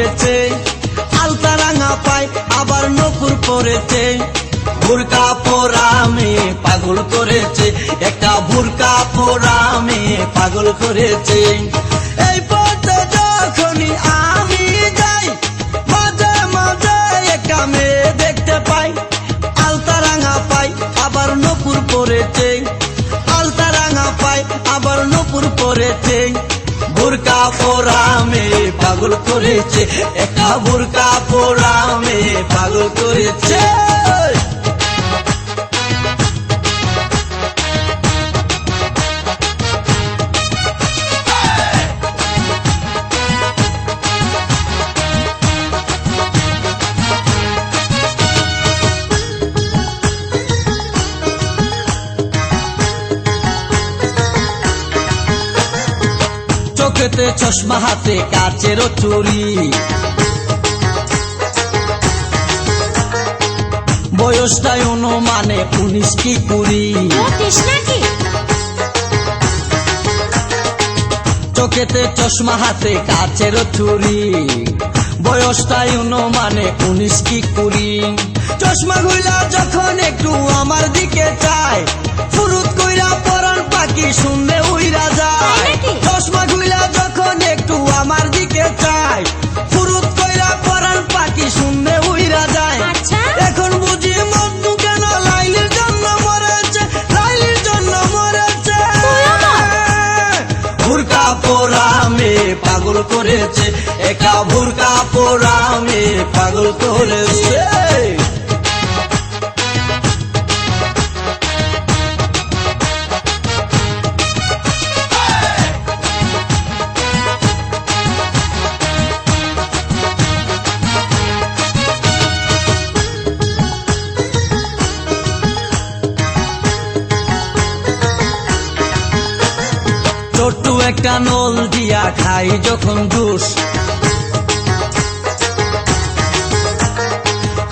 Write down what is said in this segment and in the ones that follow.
পরেছে, আলতা রাঙা পায় আবার নপুর পরেছে। বুরকা পরা মেয়ে পাগল করেছে, একটা বুরকা পরা মেয়ে পাগল করেছে। এই পথে যখনই আমি যাই, মাঝে মাঝে একটা মেয়ে দেখতে পাই, আলতা রাঙা পাই আবার নপুর পরেছে, আলতা রাঙা পাই আবার নপুর পরেছে। বুরকা পরা মেয়ে পাগল করেছে, একটা বুরকা পরা মেয়ে পাগল করেছে। চোখেতে চশমা, হাতে কাচের চুরি, বয়সটাই অনুমানে 19 কি 20। চোখেতে চশমা, হাতে কাচের চুরি, বয়সটাই অনুমানে 19 কি 20। চশমা খুইলা যখন একটু আমার দিকে চায়, ফুরুত কইরা পরান পাখি শুনলে উইরা যায়। চশমা খুইলা যখন একটু আমার দিকে চায়, ফুরুত কইরা পরান পাখি শুনলে উইরা যায়। এখন বুঝি মজনু কেন লাইলির জন্য মরেছে, লাইলির জন্য মরেছে। বুরকা পরা মেয়ে পাগল করেছে, একা বুরকা পরা মেয়ে পাগল করেছে। ছোট্ট একটা নল দিয়া খাই যখন জুস,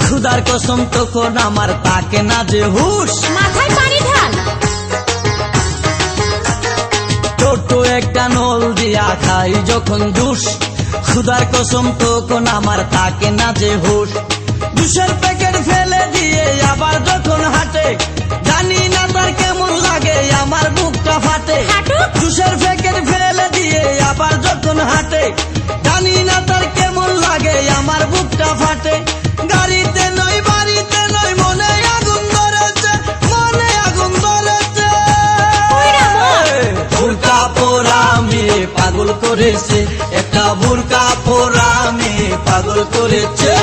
খুদার কসম তখন আমার তাকে না যে হুশ। মাথায় পানি ঢাল। ছোট্ট একটা নল দিয়া খাই যখন জুস, খুদার কসম তখন আমার তাকে না যে হুশ। জুসের প্যাকেট ফেলে দিয়ে আবার যখন হাঁটে, জানি না তার কেমন লাগে আমার বুকটা ফাটে। জুসের প্যাকেট ফেলে দিয়ে আবার যখন হাঁটে, জানি না তার কেমন লাগে আমার বুকটা ফাটে। গাড়িতে নয় বাড়িতে নয়, মনে আগুন ধরেছে, মনে আগুন ধরেছে। বুরকা পরা মেয়ে পাগল করেছে, একটা বুরকা পরা মেয়ে পাগল করেছে।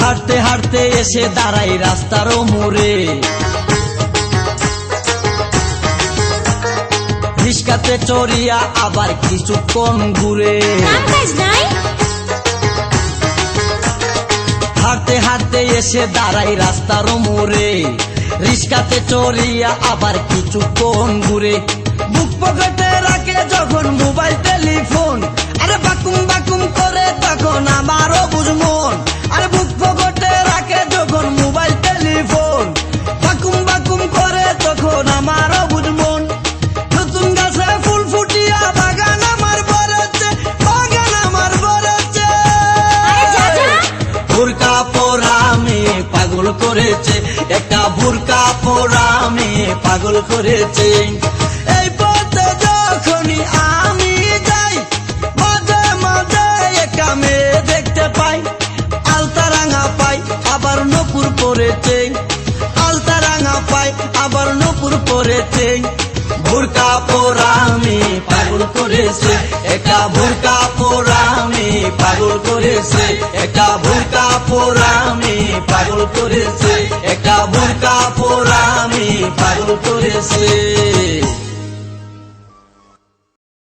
হাঁটতে হাঁটতে এসে দাঁড়াই রাস্তার মোড়ে, রিস্কাতে চড়িয়া আবার কিছুক্ষণ ঘুরে। হাঁটতে হাঁটতে এসে দাঁড়াই রাস্তার মোড়ে, রিস্কাতে চড়িয়া আবার কিছুক্ষণ ঘুরে। বুক পকেটে রাখে যখন মোবাইল টেলিফোন, আরে বাকুম বাকুম করে তখন আমারও বুঝমন। আরে বুক পকেটে রাখে যখন মোবাইল টেলিফোন, বাকুম বাকুম করে তখন আমারও বুঝমন। নতুন গাছে ফুল ফুটিয়া বাগান আমার ভরেছে, বাগান আমার ভরেছে। বুরকা পরা মেয়ে পাগল করেছে, একটা বুরকা পরা মেয়ে পাগল করেছে। এই পথে যখনই আমি যাই, মাঝে মাঝে একটা মেয়ে দেখতে পাই, আলতা রাঙা পাই আবার নপুর পরেছে, আলতা রাঙা পাই আবার নপুর পরেছে। বুরকা পরা মেয়ে পাগল করেছে, একটা বুরকা পরা মেয়ে পাগল করেছে, একটা বুরকা পরা মেয়ে পাগল করেছে, একটা বুরকা পরা মেয়ে পাগল করেছে।